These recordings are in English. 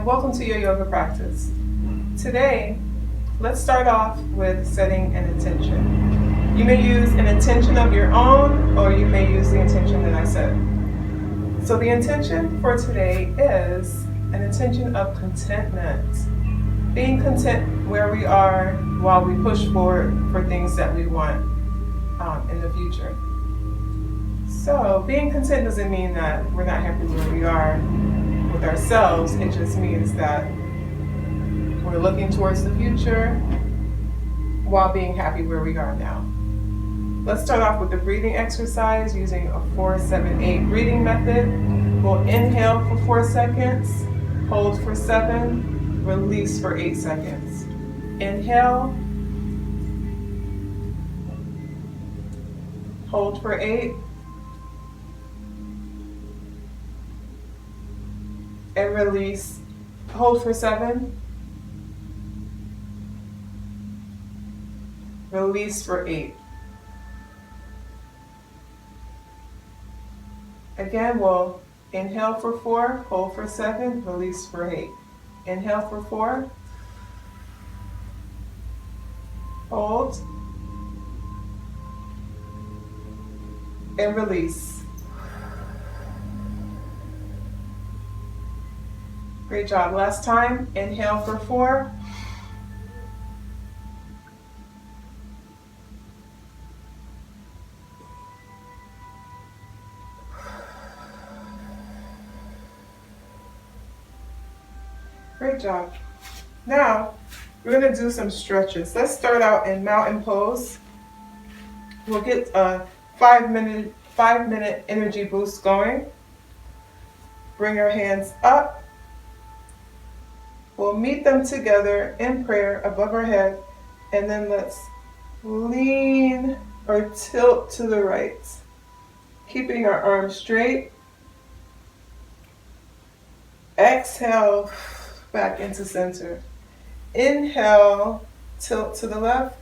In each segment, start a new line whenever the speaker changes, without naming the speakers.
and welcome to your yoga practice. Today, let's start off with setting an intention. You may use an intention of your own, or you may use the intention that I set. So the intention for today is an intention of contentment. Being content where we are while we push forward for things that we want in the future. So being content doesn't mean that we're not happy where we are with ourselves. It just means that we're looking towards the future while being happy where we are now. Let's start off with the breathing exercise using a 4-7-8 breathing method. We'll inhale for 4 seconds, hold for 7, release for 8 seconds. Inhale, hold for 8, and release. Hold for 7, release for 8. Again, we'll inhale for 4, hold for 7, release for 8. Inhale for 4, hold, and release. Great job. Last time, inhale for 4. Great job. Now, we're going to do some stretches. Let's start out in mountain pose. We'll get a 5-minute energy boost going. Bring our hands up. We'll meet them together in prayer above our head, and then let's lean or tilt to the right, keeping our arms straight. Exhale, back into center. Inhale, tilt to the left.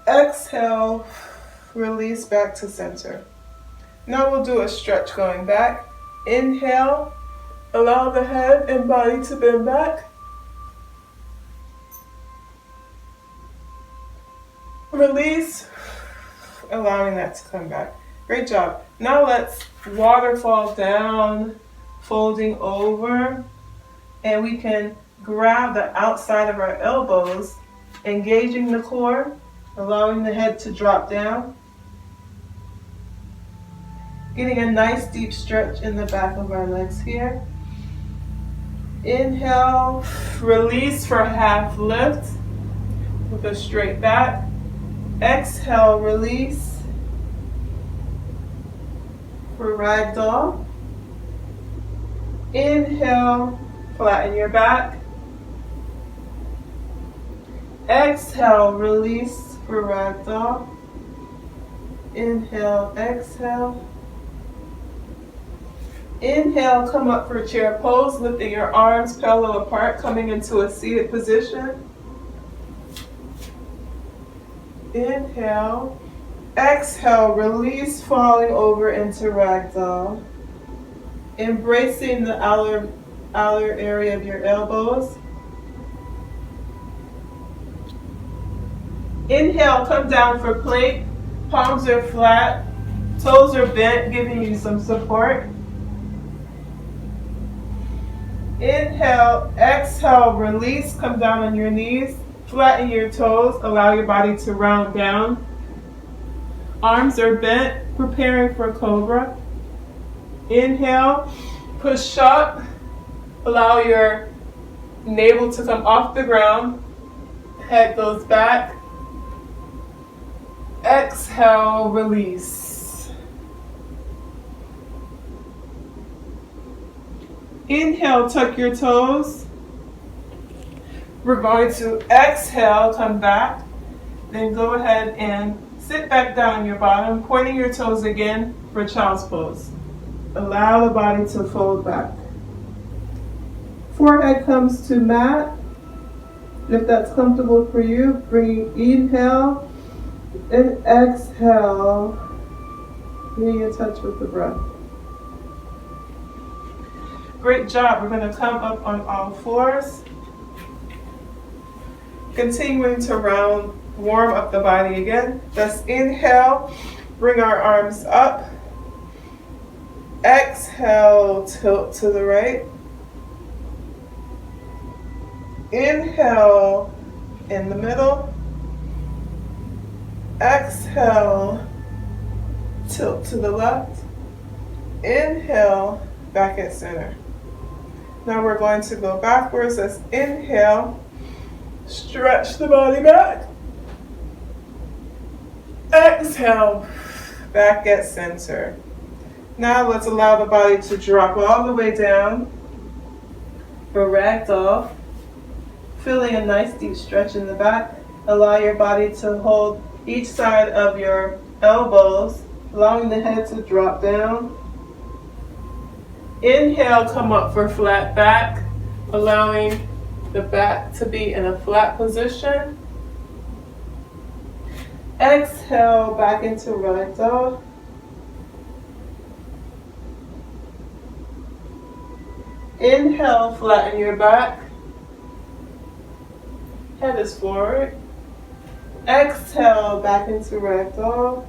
Exhale, release back to center. Now we'll do a stretch going back. Inhale, allow the head and body to bend back. Release, allowing that to come back. Great job. Now let's waterfall down, folding over, and we can grab the outside of our elbows, engaging the core, allowing the head to drop down. Getting a nice deep stretch in the back of our legs here. Inhale, release for half lift with a straight back. Exhale, release for ragdoll. Inhale, flatten your back. Exhale, release for ragdoll. Inhale, exhale. Inhale, come up for chair pose, lifting your arms parallel apart, coming into a seated position. Inhale. Exhale, release, falling over into ragdoll. Embracing the outer area of your elbows. Inhale, come down for plank. Palms are flat, toes are bent, giving you some support. Inhale, exhale, release, come down on your knees, flatten your toes, allow your body to round down. Arms are bent, preparing for cobra. Inhale, push up, allow your navel to come off the ground, head goes back. Exhale, release. Inhale, tuck your toes. We're going to exhale, come back. Then go ahead and sit back down on your bottom, pointing your toes again for child's pose. Allow the body to fold back. Forehead comes to mat. If that's comfortable for you, inhale and exhale. Being in touch with the breath. Great job. We're going to come up on all fours. Continuing to warm up the body again. Let's inhale, bring our arms up. Exhale, tilt to the right. Inhale, in the middle. Exhale, tilt to the left. Inhale, back at center. Now we're going to go backwards. Let's inhale, stretch the body back. Exhale, back at center. Now let's allow the body to drop all the way down for ragdoll. Feeling a nice deep stretch in the back. Allow your body to hold each side of your elbows, allowing the head to drop down. Inhale, come up for flat back, allowing the back to be in a flat position. Exhale, back into ragdoll. Inhale, flatten your back. Head is forward. Exhale, back into ragdoll.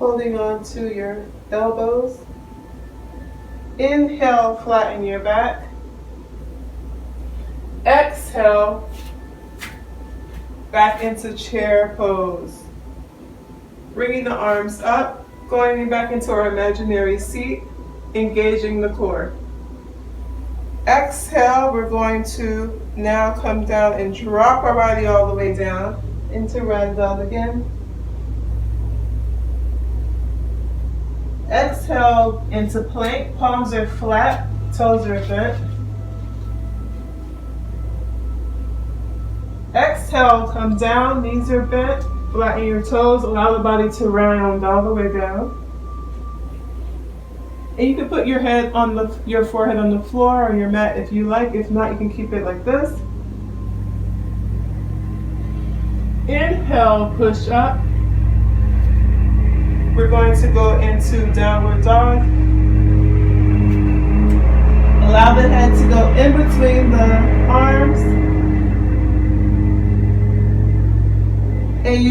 Holding on to your elbows. Inhale, flatten your back. Exhale, back into chair pose. Bringing the arms up, going back into our imaginary seat, engaging the core. Exhale, we're going to now come down and drop our body all the way down into ragdoll again. Exhale into plank, palms are flat, toes are bent. Exhale, come down, knees are bent, flatten your toes, allow the body to round all the way down. And you can put your head on your forehead on the floor or your mat if you like. If not, you can keep it like this. Inhale, push up. We're going to go into downward dog. Allow the head to go in between the arms. And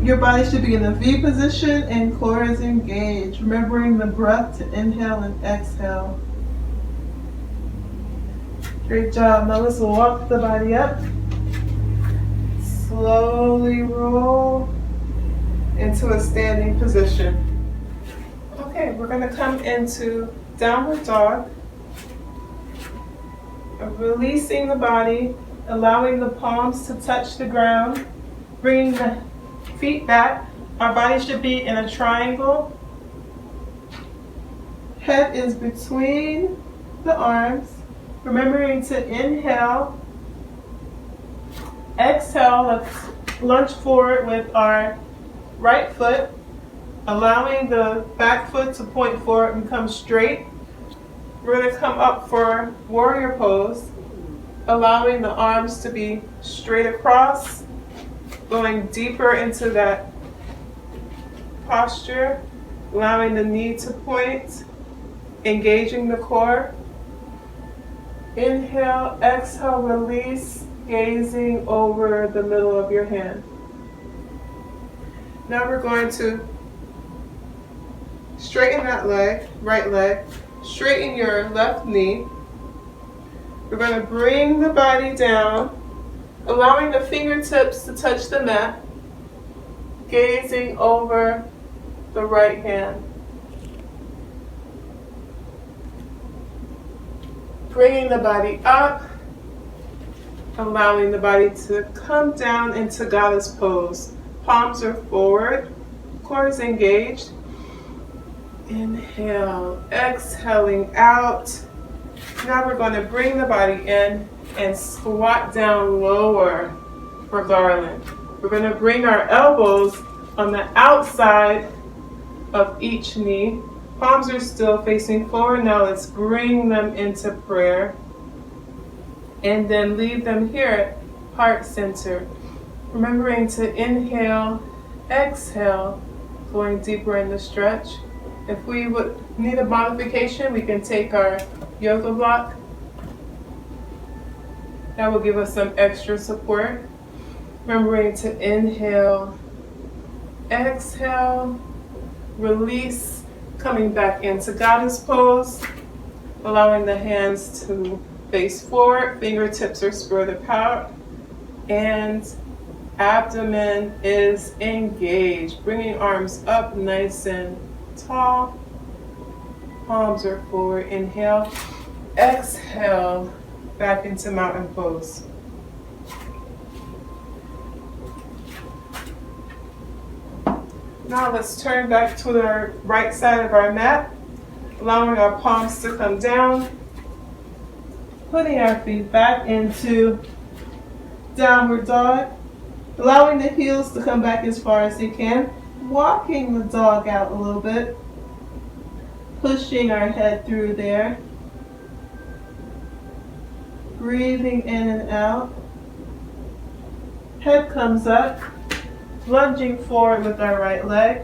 your body should be in the V position and core is engaged. Remembering the breath to inhale and exhale. Great job. Now let's walk the body up. Slowly roll into a standing position. Okay, we're going to come into downward dog. Releasing the body, allowing the palms to touch the ground, bringing the feet back. Our body should be in a triangle. Head is between the arms. Remembering to inhale. Exhale, let's lunge forward with our right foot, allowing the back foot to point forward and come straight. We're going to come up for warrior pose, allowing the arms to be straight across, going deeper into that posture, allowing the knee to point, engaging the core. Inhale, exhale, release, gazing over the middle of your hand. Now we're going to straighten that leg, right leg, straighten your left knee. We're going to bring the body down, allowing the fingertips to touch the mat, gazing over the right hand. Bringing the body up, allowing the body to come down into goddess pose. Palms are forward, core is engaged. Inhale, exhaling out. Now we're going to bring the body in and squat down lower for garland. We're going to bring our elbows on the outside of each knee. Palms are still facing forward. Now let's bring them into prayer. And then leave them here at heart center. Remembering to inhale, exhale, going deeper in the stretch. If we would need a modification, we can take our yoga block. That will give us some extra support. Remembering to inhale, exhale, release, coming back into goddess pose, allowing the hands to face forward, fingertips are spread apart, and abdomen is engaged. Bringing arms up nice and tall, palms are forward. Inhale, exhale, back into mountain pose. Now let's turn back to the right side of our mat, allowing our palms to come down, putting our feet back into downward dog, allowing the heels to come back as far as you can, walking the dog out a little bit, pushing our head through there, breathing in and out, head comes up, lunging forward with our right leg,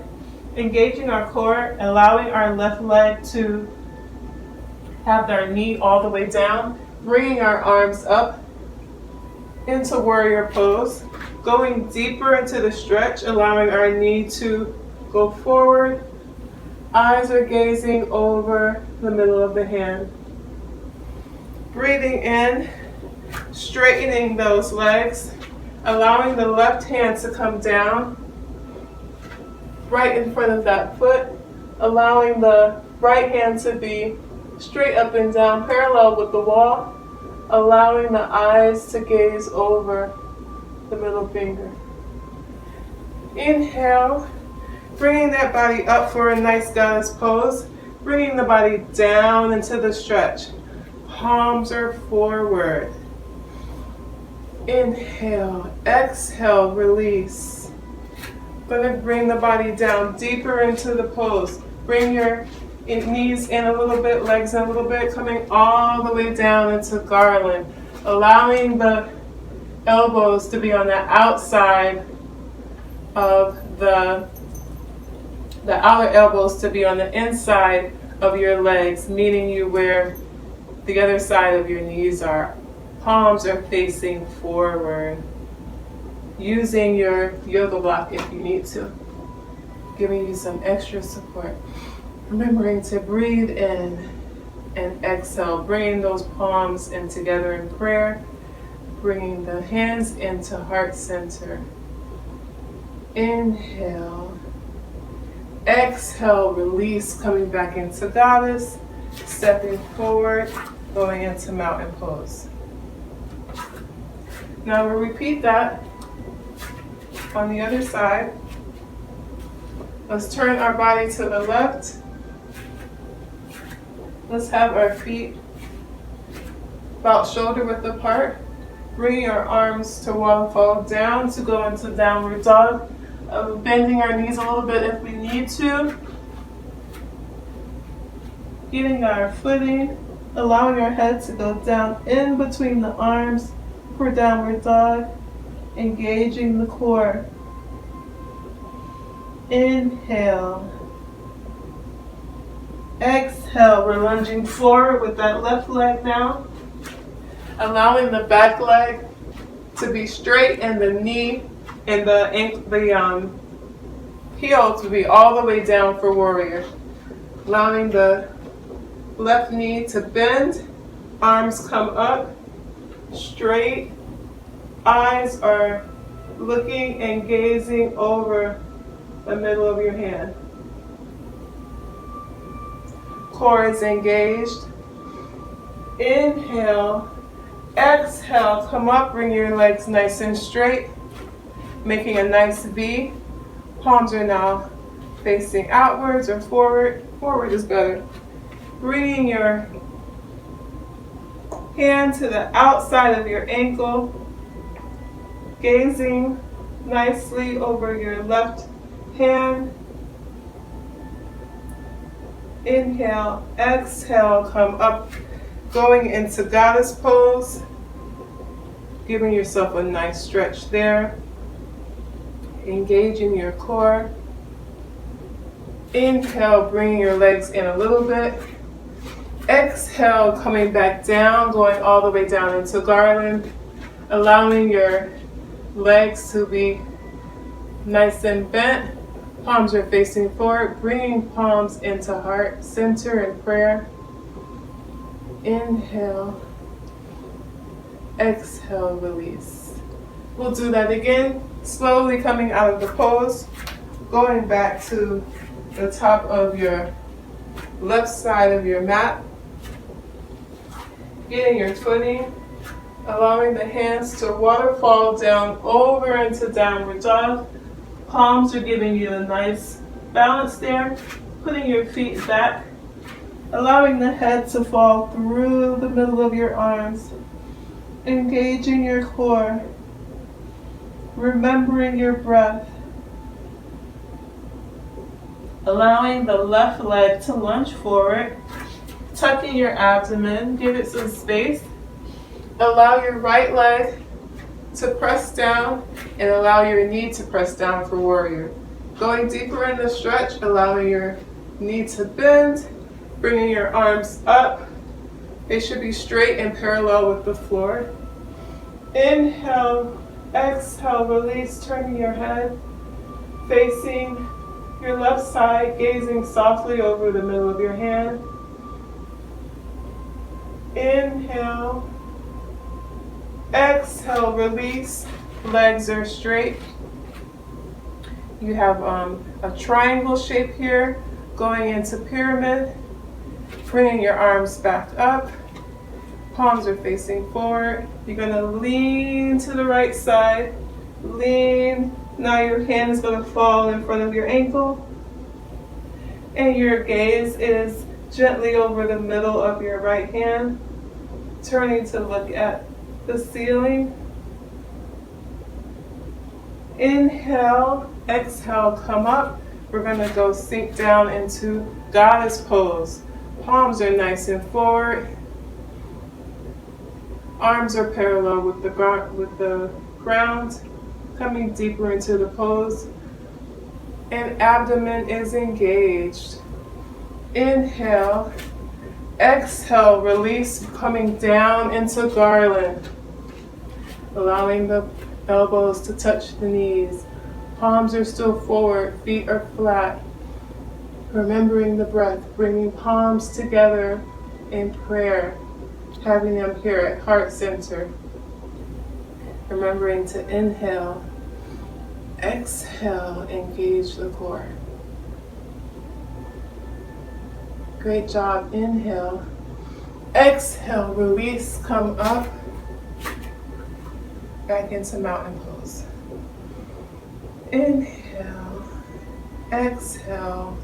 engaging our core, allowing our left leg to have our knee all the way down, bringing our arms up into warrior pose, going deeper into the stretch, allowing our knee to go forward. Eyes are gazing over the middle of the hand. Breathing in, straightening those legs, allowing the left hand to come down right in front of that foot, allowing the right hand to be straight up and down, parallel with the wall, allowing the eyes to gaze over the middle finger. Inhale, bringing that body up for a nice goddess pose, bringing the body down into the stretch. Palms are forward. Inhale, exhale, release. Gonna bring the body down deeper into the pose. Bring your knees in a little bit, legs in a little bit, coming all the way down into garland, allowing the elbows to be on the outside of the outer elbows to be on the inside of your legs, meaning you where the other side of your knees are. Palms are facing forward. Using your yoga block if you need to. Giving you some extra support. Remembering to breathe in and exhale. Bringing those palms in together in prayer. Bringing the hands into heart center. Inhale. Exhale, release, coming back into goddess. Stepping forward, going into mountain pose. Now we'll repeat that on the other side. Let's turn our body to the left. Let's have our feet about shoulder width apart. Bringing our arms to waterfall down to go into downward dog. Bending our knees a little bit if we need to. Getting our footing, allowing our head to go down in between the arms for downward dog, engaging the core. Inhale. Exhale, we're lunging forward with that left leg now, allowing the back leg to be straight and the knee and the heel to be all the way down for warrior. Allowing the left knee to bend, arms come up, straight, eyes are looking and gazing over the middle of your hand. Core is engaged. Inhale, exhale, come up, bring your legs nice and straight, making a nice V. Palms are now facing outwards or forward. Forward is better. Bringing your hand to the outside of your ankle, gazing nicely over your left hand. Inhale, exhale, come up, going into goddess pose, giving yourself a nice stretch there, engaging your core. Inhale, bringing your legs in a little bit. Exhale, coming back down, going all the way down into garland, allowing your legs to be nice and bent. Palms are facing forward, bringing palms into heart center in prayer. Inhale, exhale, release. We'll do that again, slowly coming out of the pose, going back to the top of your left side of your mat, getting your footing, allowing the hands to waterfall down over into downward dog. Palms are giving you a nice balance there, putting your feet back, allowing the head to fall through the middle of your arms, engaging your core, remembering your breath, allowing the left leg to lunge forward, tucking your abdomen, give it some space. Allow your right leg to press down and allow your knee to press down for warrior. Going deeper in the stretch, allowing your knee to bend, bringing your arms up. They should be straight and parallel with the floor. Inhale, exhale, release, turning your head, facing your left side, gazing softly over the middle of your hand. Inhale, exhale, release, legs are straight. You have a triangle shape here, going into pyramid, bringing your arms back up, palms are facing forward. You're gonna lean to the right side, lean. Now your hand is gonna fall in front of your ankle, and your gaze is gently over the middle of your right hand, turning to look at the ceiling. Inhale, exhale, come up. We're gonna go sink down into goddess pose. Palms are nice and forward. Arms are parallel with the ground, coming deeper into the pose. And abdomen is engaged. Inhale, exhale, release, coming down into garland. Allowing the elbows to touch the knees. Palms are still forward, feet are flat. Remembering the breath, bringing palms together in prayer, having them here at heart center. Remembering to inhale, exhale, engage the core. Great job. Inhale, exhale, release, come up, back into mountain pose. Inhale, exhale,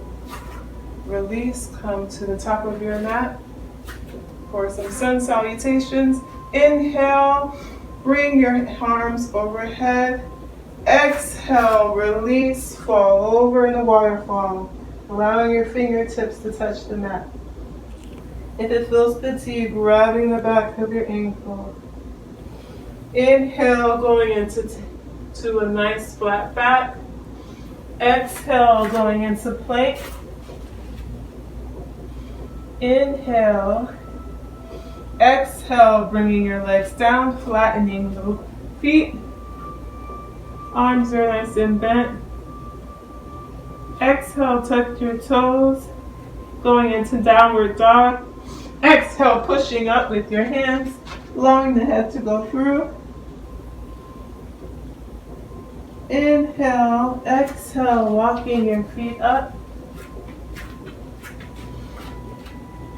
release, come to the top of your mat for some sun salutations. Inhale, bring your arms overhead. Exhale, release, fall over in a waterfall, allowing your fingertips to touch the mat. If it feels good to you, grabbing the back of your ankle. Inhale, going into to a nice flat back. Exhale, going into plank. Inhale. Exhale, bringing your legs down, flattening the feet. Arms are nice and bent. Exhale, tuck your toes, going into downward dog. Exhale, pushing up with your hands, allowing the head to go through. Inhale, exhale, walking your feet up.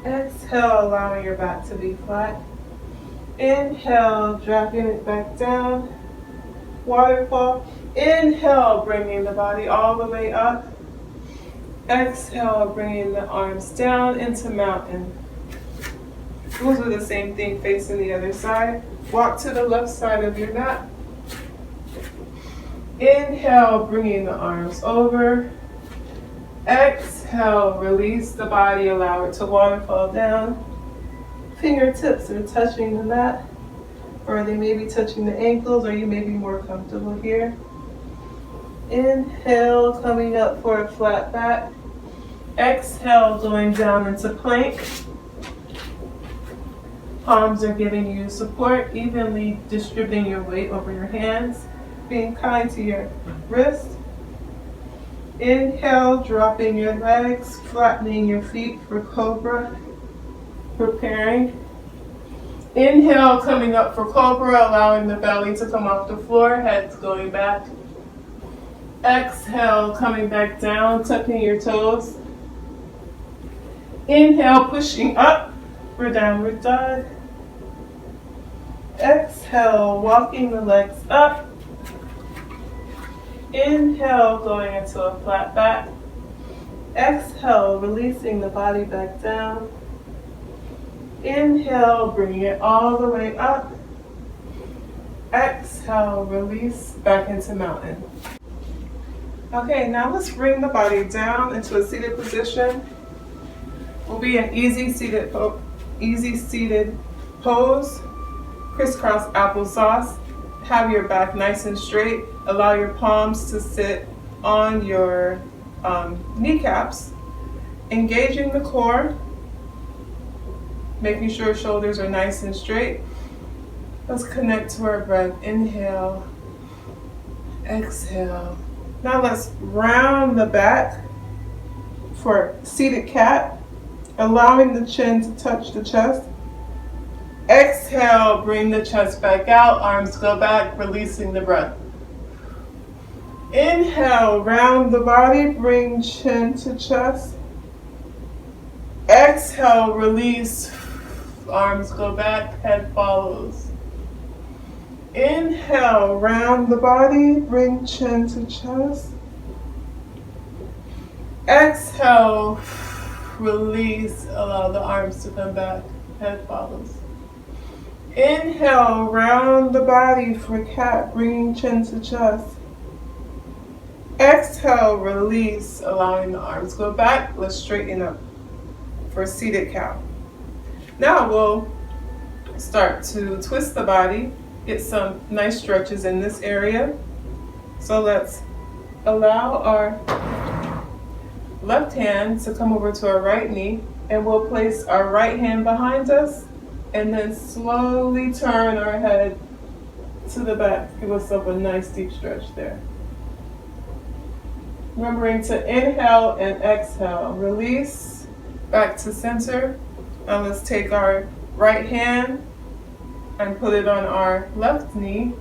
Exhale, allowing your back to be flat. Inhale, dropping it back down. Waterfall. Inhale, bringing the body all the way up. Exhale, bringing the arms down into mountain. We'll do the same thing facing the other side. Walk to the left side of your mat. Inhale, bringing the arms over. Exhale, release the body, allow it to waterfall down. Fingertips are touching the mat, or they may be touching the ankles, or you may be more comfortable here. Inhale, coming up for a flat back. Exhale, going down into plank. Palms are giving you support, evenly distributing your weight over your hands, being kind to your wrist. Inhale, dropping your legs, flattening your feet for cobra, preparing. Inhale, coming up for cobra, allowing the belly to come off the floor, heads going back. Exhale, coming back down, tucking your toes. Inhale, pushing up for downward dog. Exhale, walking the legs up. Inhale, going into a flat back. Exhale, releasing the body back down. Inhale, bringing it all the way up. Exhale, release back into mountain. Okay, now let's bring the body down into a seated position. We'll be an easy seated pose. Crisscross applesauce. Have your back nice and straight. Allow your palms to sit on your kneecaps. Engaging the core. Making sure shoulders are nice and straight. Let's connect to our breath. Inhale. Exhale. Now let's round the back for seated cat. Allowing the chin to touch the chest. Exhale, bring the chest back out, arms go back, releasing the breath. Inhale, round the body, bring chin to chest. Exhale, release, arms go back, head follows. Inhale, round the body, bring chin to chest. Exhale, release, allow the arms to come back, head follows. Inhale, round the body for cat, bringing chin to chest. Exhale, release, allowing the arms go back. Let's straighten up for seated cow. Now we'll start to twist the body, get some nice stretches in this area. So let's allow our left hand to come over to our right knee, and we'll place our right hand behind us and then slowly turn our head to the back. Give yourself a nice deep stretch there. Remembering to inhale and exhale. Release back to center. Now let's take our right hand and put it on our left knee,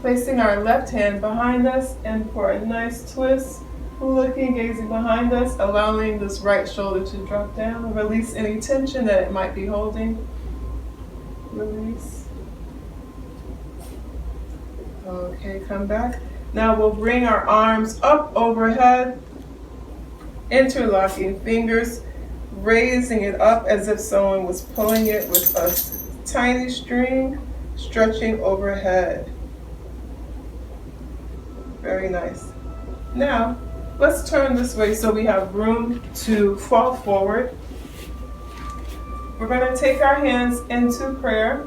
placing our left hand behind us, and for a nice twist, looking, gazing behind us, allowing this right shoulder to drop down. Release any tension that it might be holding. Release. Okay, come back. Now we'll bring our arms up overhead, interlocking fingers, raising it up as if someone was pulling it with a tiny string, stretching overhead. Very nice. Now, let's turn this way so we have room to fall forward. We're going to take our hands into prayer.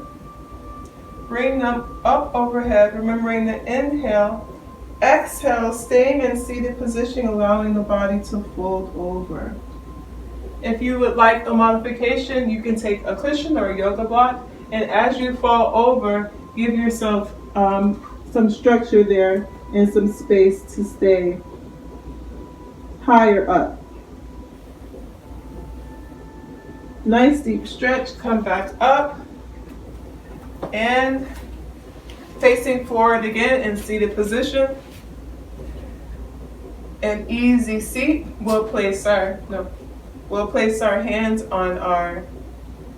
Bring them up overhead, remembering the inhale. Exhale, staying in seated position, allowing the body to fold over. If you would like a modification, you can take a cushion or a yoga block, and as you fall over, give yourself some structure there and some space to stay higher up. Nice deep stretch, come back up, and facing forward again in seated position. An easy seat. We'll place our hands on our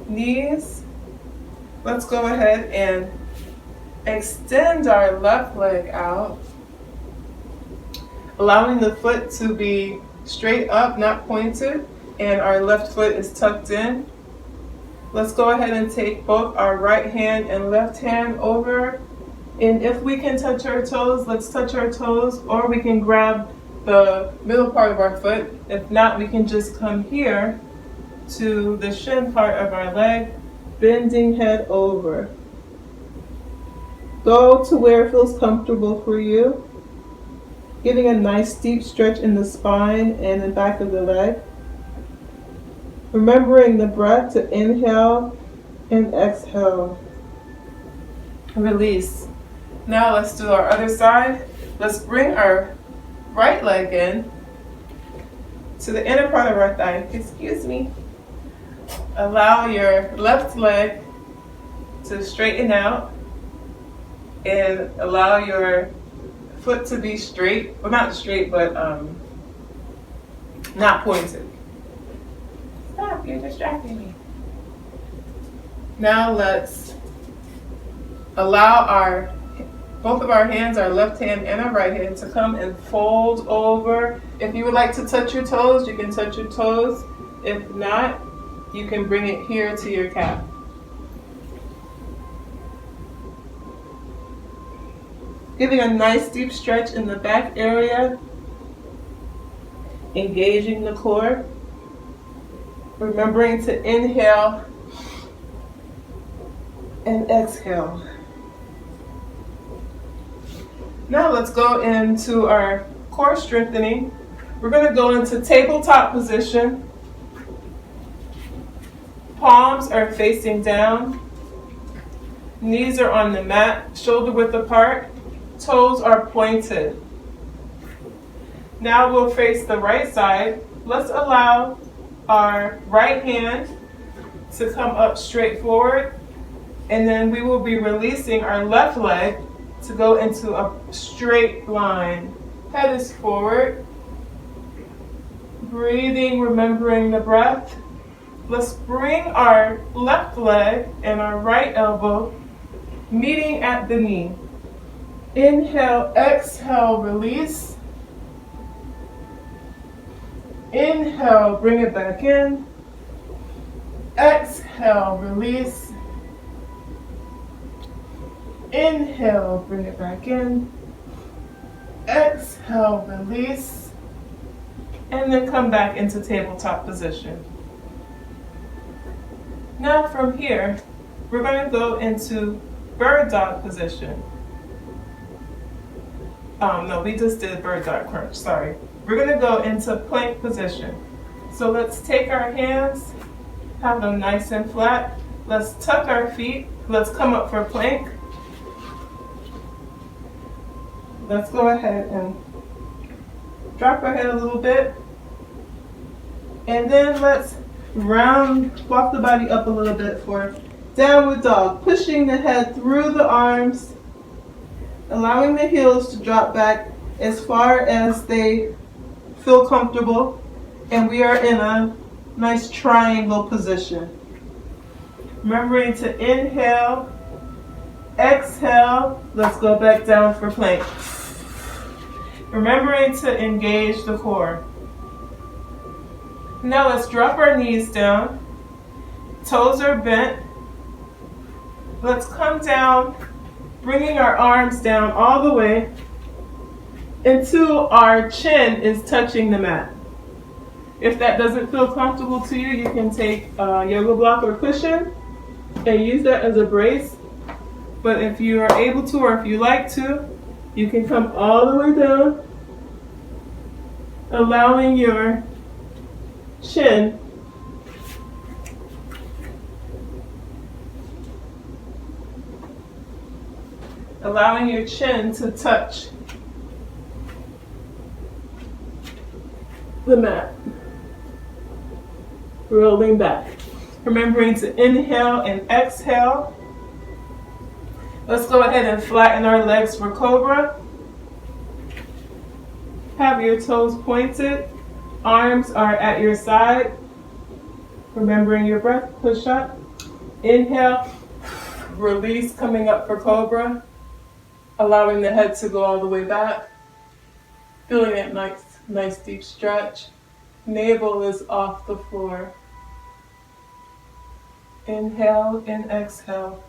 knees. Let's go ahead and extend our left leg out, allowing the foot to be straight up, not pointed, and our left foot is tucked in. Let's go ahead and take both our right hand and left hand over. And if we can touch our toes, let's touch our toes, or we can grab the middle part of our foot. If not, we can just come here to the shin part of our leg, bending head over. Go to where it feels comfortable for you, getting a nice deep stretch in the spine and the back of the leg. Remembering the breath to inhale and exhale. Release. Now let's do our other side. Let's bring our right leg in to the inner part of our thigh. Excuse me. Allow your left leg to straighten out and allow your foot to be straight. Well, not straight, but not pointed. Stop, you're distracting me. Now let's allow both of our hands, our left hand and our right hand, to come and fold over. If you would like to touch your toes, you can touch your toes. If not, you can bring it here to your calf. Giving a nice deep stretch in the back area, engaging the core. Remembering to inhale and exhale. Now let's go into our core strengthening. We're going to go into tabletop position. Palms are facing down. Knees are on the mat, shoulder width apart. Toes are pointed. Now we'll face the right side. Let's allow our right hand to come up straight forward, and then we will be releasing our left leg to go into a straight line. Head is forward. Breathing, remembering the breath. Let's bring our left leg and our right elbow meeting at the knee. Inhale, exhale, release. Inhale, bring it back in. Exhale, release. Inhale, bring it back in. Exhale, release. And then come back into tabletop position. Now from here, we're going to go into bird dog position. No, we just did bird dog crunch, sorry. We're going to go into plank position. So let's take our hands, have them nice and flat. Let's tuck our feet. Let's come up for plank. Let's go ahead and drop our head a little bit. And then let's walk the body up a little bit for downward dog, pushing the head through the arms, allowing the heels to drop back as far as they feel comfortable, and we are in a nice triangle position. Remembering to inhale, exhale, let's go back down for plank. Remembering to engage the core. Now let's drop our knees down, toes are bent. Let's come down, bringing our arms down all the way until our chin is touching the mat. If that doesn't feel comfortable to you, you can take a yoga block or cushion and use that as a brace. But if you are able to, or if you like to, you can come all the way down, allowing your chin to touch the mat. Rolling back. Remembering to inhale and exhale. Let's go ahead and flatten our legs for cobra. Have your toes pointed. Arms are at your side. Remembering your breath, push up. Inhale, release, coming up for cobra. Allowing the head to go all the way back. Feeling that nice deep stretch. Navel is off the floor. Inhale and exhale.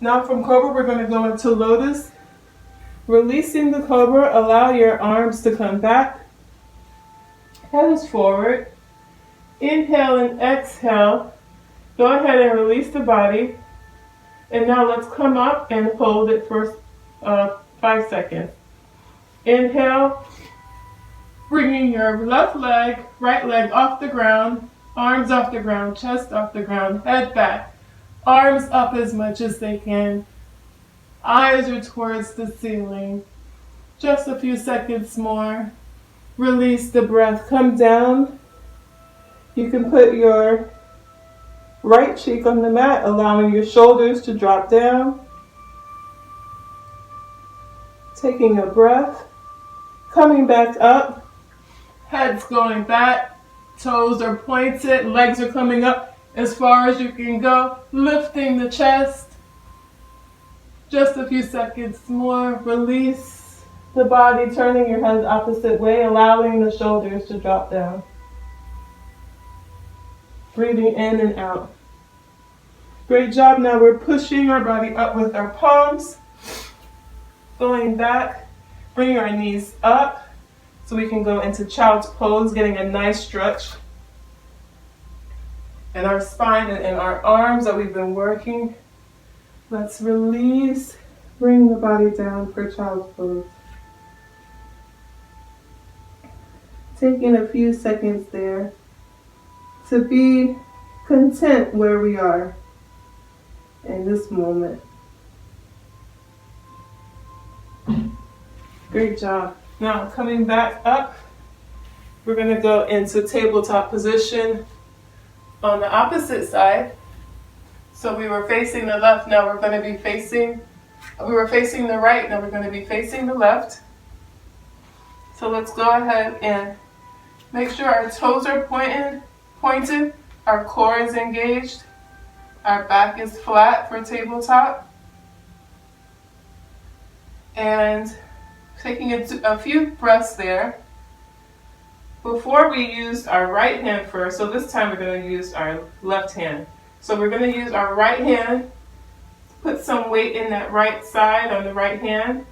Now from cobra, we're going to go into lotus. Releasing the cobra, allow your arms to come back. Head is forward. Inhale and exhale. Go ahead and release the body. And now let's come up and hold it for 5 seconds. Inhale, bringing your right leg off the ground. Arms off the ground, chest off the ground, head back. Arms up as much as they can. Eyes are towards the ceiling. Just a few seconds more. Release the breath. Come down. You can put your right cheek on the mat, allowing your shoulders to drop down. Taking a breath. Coming back up. Head's going back. Toes are pointed. Legs are coming up as far as you can go. Lifting the chest. Just a few seconds more. Release the body, turning your head the opposite way, allowing the shoulders to drop down. Breathing in and out. Great job. Now we're pushing our body up with our palms. Going back. Bring our knees up so we can go into child's pose, getting a nice stretch in our spine and in our arms that we've been working. Let's release, bring the body down for child's pose. Taking a few seconds there to be content where we are in this moment. Great job. Now coming back up, we're going to go into tabletop position on the opposite side. So we were facing the left, now we're going to be facing, we were facing the right, now we're going to be facing the left. So let's go ahead and make sure our toes are pointed, our core is engaged, our back is flat for tabletop. And taking a few breaths there. Before we used our right hand first, so this time we're going to use our left hand. So we're going to use our right hand, put some weight in that right side on the right hand.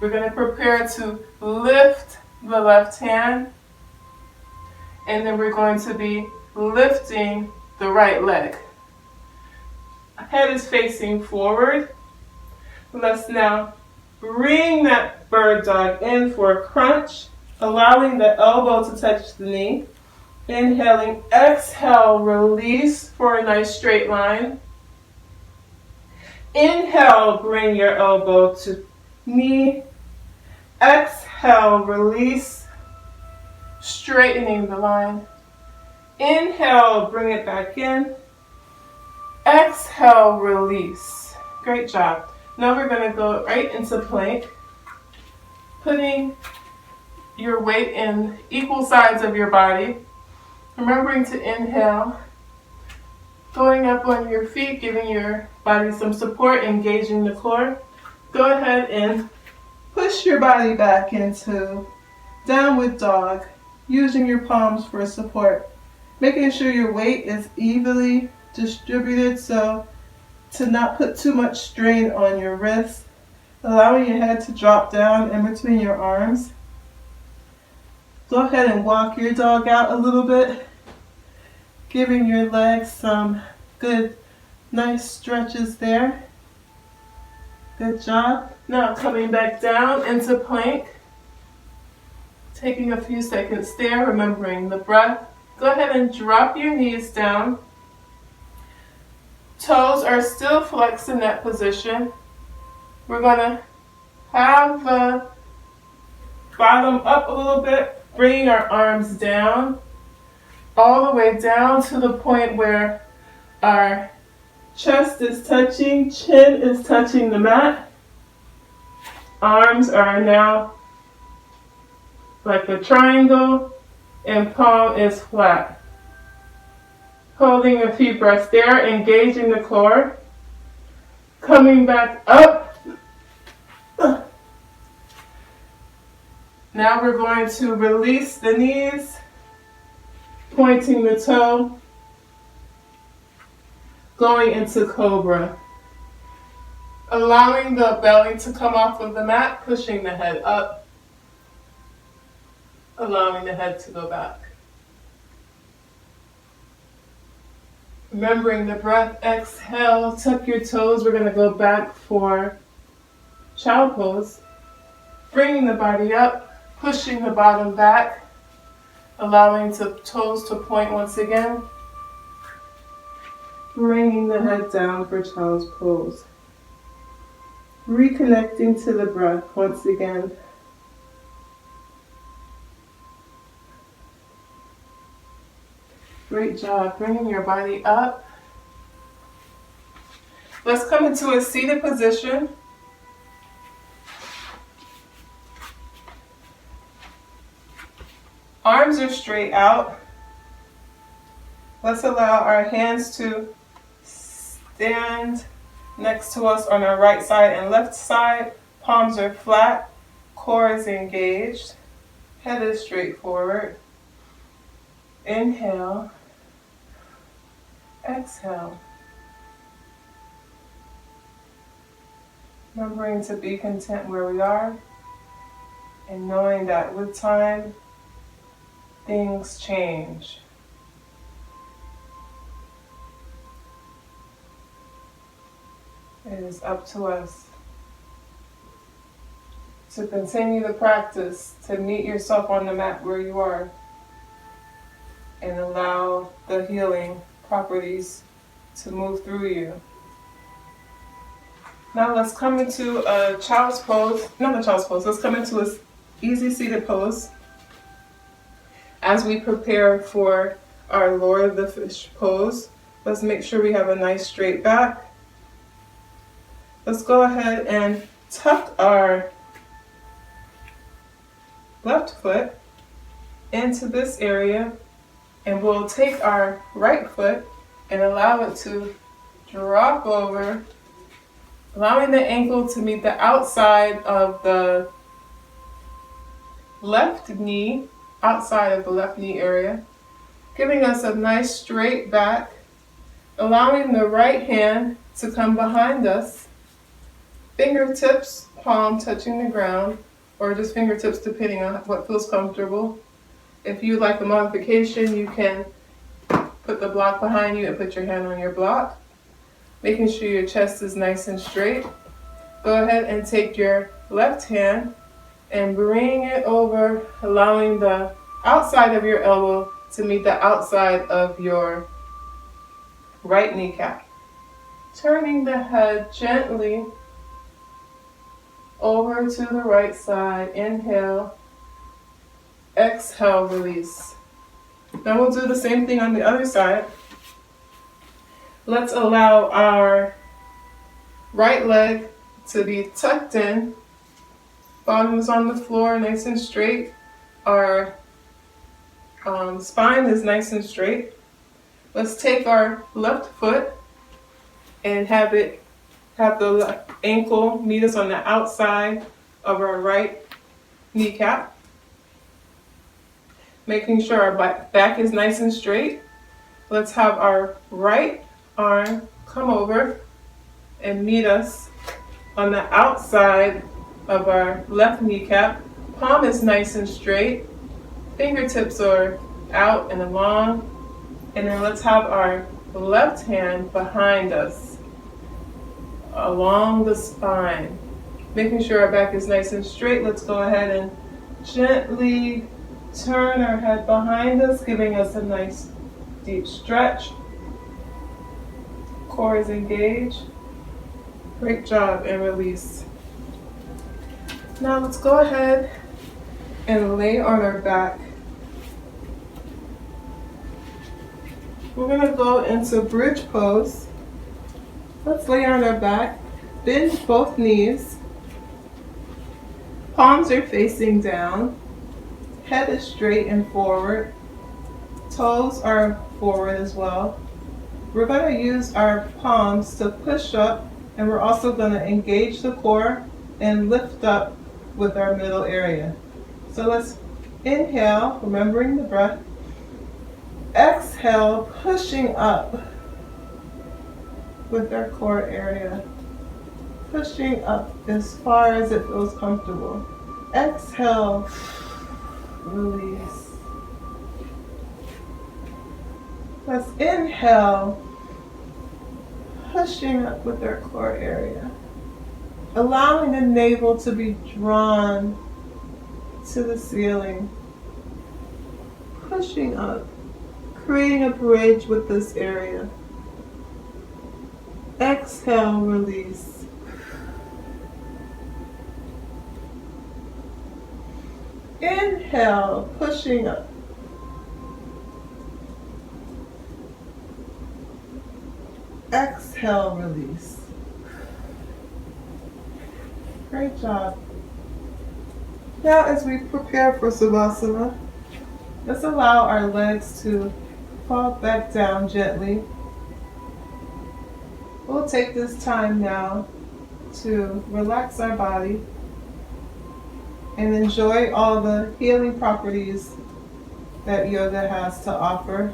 We're going to prepare to lift the left hand, and then we're going to be lifting the right leg. Head is facing forward. Let's now bring that bird dog in for a crunch, allowing the elbow to touch the knee. Inhaling, exhale, release for a nice straight line. Inhale, bring your elbow to knee. Exhale, release, straightening the line. Inhale, bring it back in. Exhale, release. Great job. Now we're going to go right into plank, putting your weight in equal sides of your body. Remembering to inhale, going up on your feet, giving your body some support, engaging the core. Go ahead and push your body back into downward dog, using your palms for support. Making sure your weight is evenly distributed so to not put too much strain on your wrists. Allowing your head to drop down in between your arms. Go ahead and walk your dog out a little bit, giving your legs some good, nice stretches there. Good job. Now coming back down into plank. Taking a few seconds there, remembering the breath. Go ahead and drop your knees down. Toes are still flexed in that position. We're going to have the bottom up a little bit, bringing our arms down, all the way down to the point where our chest is touching, chin is touching the mat. Arms are now like a triangle, and palm is flat. Holding a few breaths there, engaging the core. Coming back up. Now we're going to release the knees, pointing the toe, going into cobra. Allowing the belly to come off of the mat, pushing the head up, allowing the head to go back. Remembering the breath, exhale, tuck your toes. We're going to go back for child pose. Bringing the body up, pushing the bottom back, allowing the toes to point once again. Bringing the head down for child's pose. Reconnecting to the breath once again. Great job. Bringing your body up. Let's come into a seated position. Arms are straight out. Let's allow our hands to stand next to us on our right side and left side. Palms are flat. Core is engaged. Head is straight forward. Inhale. Exhale. Remembering to be content where we are and knowing that with time, things change. It is up to us to continue the practice, to meet yourself on the mat where you are and allow the healing properties to move through you. Now let's come into a child's pose, not a child's pose, let's come into an easy seated pose as we prepare for our Lord of the Fish pose. Let's make sure we have a nice straight back. Let's go ahead and tuck our left foot into this area, and we'll take our right foot and allow it to drop over, allowing the ankle to meet the outside of the left knee, outside of the left knee area, giving us a nice straight back, allowing the right hand to come behind us, fingertips, palm touching the ground, or just fingertips depending on what feels comfortable. If you like the modification, you can put the block behind you and put your hand on your block, making sure your chest is nice and straight. Go ahead and take your left hand and bring it over, allowing the outside of your elbow to meet the outside of your right kneecap. Turning the head gently over to the right side. Inhale. Exhale, release. Then we'll do the same thing on the other side. Let's allow our right leg to be tucked in. Bottom is on the floor, nice and straight. Our spine is nice and straight. Let's take our left foot and have the left ankle meet us on the outside of our right kneecap. Making sure our back is nice and straight. Let's have our right arm come over and meet us on the outside of our left kneecap. Palm is nice and straight. Fingertips are out and along. And then let's have our left hand behind us along the spine. Making sure our back is nice and straight. Let's go ahead and gently turn our head behind us, giving us a nice deep stretch. Core is engaged. Great job, and release. Now let's go ahead and lay on our back. We're going to go into bridge pose. Let's lay on our back. Bend both knees. Palms are facing down. Head is straight and forward. Toes are forward as well. We're going to use our palms to push up, and we're also going to engage the core and lift up with our middle area. So let's inhale, remembering the breath. Exhale, pushing up with our core area. Pushing up as far as it feels comfortable. Exhale, release. Let's inhale, pushing up with our core area. Allowing the navel to be drawn to the ceiling. pushing up, creating a bridge with this area. Exhale, release. Inhale, pushing up. Exhale, release. Great job. Now as we prepare for Savasana, let's allow our legs to fall back down gently. We'll take this time now to relax our body and enjoy all the healing properties that yoga has to offer.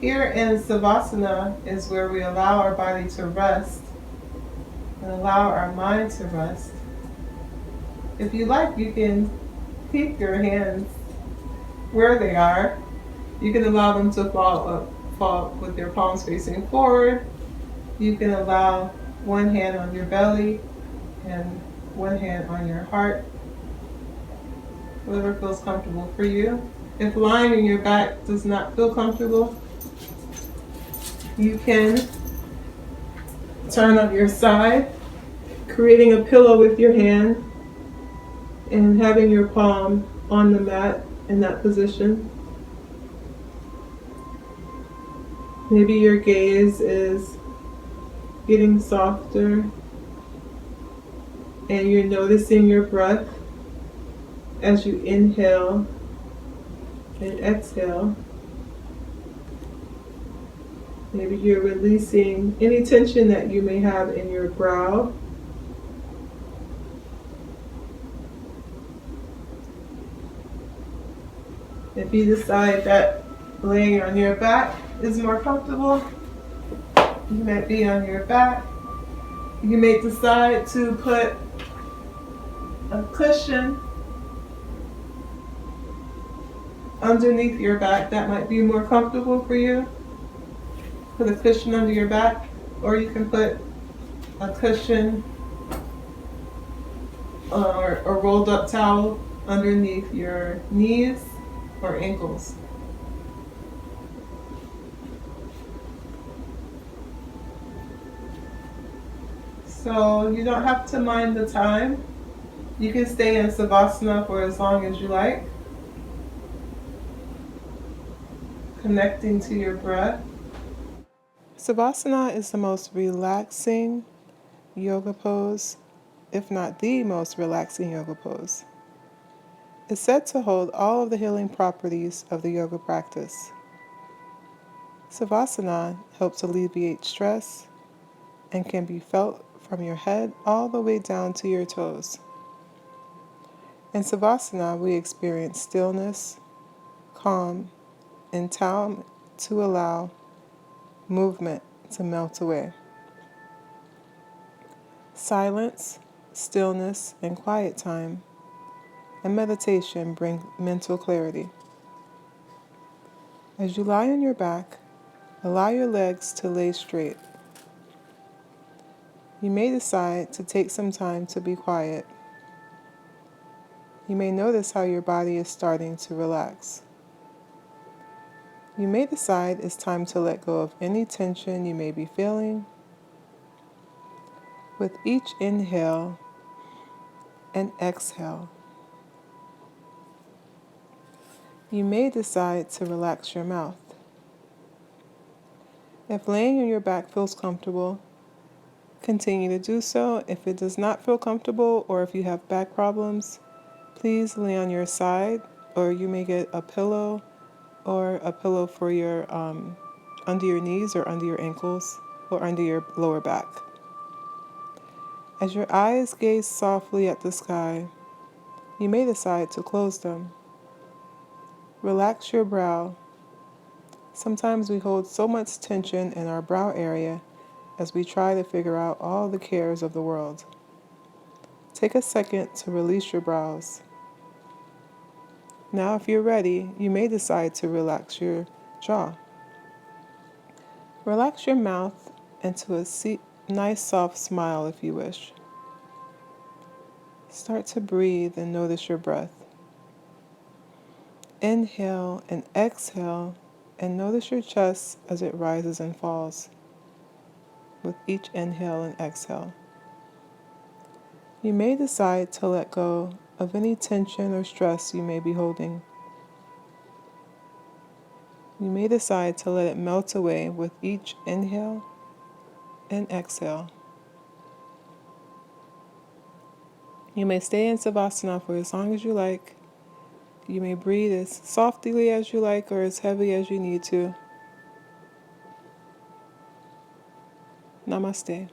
Here in Savasana is where we allow our body to rest and allow our mind to rest. If you like, you can keep your hands where they are. You can allow them to fall with your palms facing forward. You can allow one hand on your belly and one hand on your heart. Whatever feels comfortable for you. If lying on your back does not feel comfortable, you can turn on your side, creating a pillow with your hand and having your palm on the mat in that position. Maybe your gaze is getting softer and you're noticing your breath as you inhale and exhale. Maybe you're releasing any tension that you may have in your brow. If you decide that laying on your back is more comfortable, you might be on your back. You may decide to put a cushion underneath your back that might be more comfortable for you. Put a cushion under your back, or you can put a cushion or a rolled up towel underneath your knees or ankles. So you don't have to mind the time. You can stay in Savasana for as long as you like. Connecting to your breath. Savasana is the most relaxing yoga pose, if not the most relaxing yoga pose. It's said to hold all of the healing properties of the yoga practice. Savasana helps alleviate stress and can be felt from your head all the way down to your toes. In Savasana, we experience stillness, calm, and time to allow movement to melt away. Silence, stillness, and quiet time and meditation bring mental clarity. As you lie on your back, allow your legs to lay straight. You may decide to take some time to be quiet. You may notice how your body is starting to relax. You may decide it's time to let go of any tension you may be feeling. With each inhale and exhale, you may decide to relax your mouth. If laying on your back feels comfortable, continue to do so. If it does not feel comfortable or if you have back problems, please lay on your side, or you may get a pillow or a pillow for your under your knees or under your ankles or under your lower back. As your eyes gaze softly at the sky, you may decide to close them. Relax your brow. Sometimes we hold so much tension in our brow area as we try to figure out all the cares of the world. Take a second to release your brows. Now, if you're ready, you may decide to relax your jaw. Relax your mouth into a nice soft smile if you wish. Start to breathe and notice your breath. Inhale and exhale, and notice your chest as it rises and falls with each inhale and exhale. You may decide to let go of any tension or stress you may be holding. You may decide to let it melt away with each inhale and exhale. You may stay in Savasana for as long as you like. You may breathe as softly as you like or as heavy as you need to. Namaste.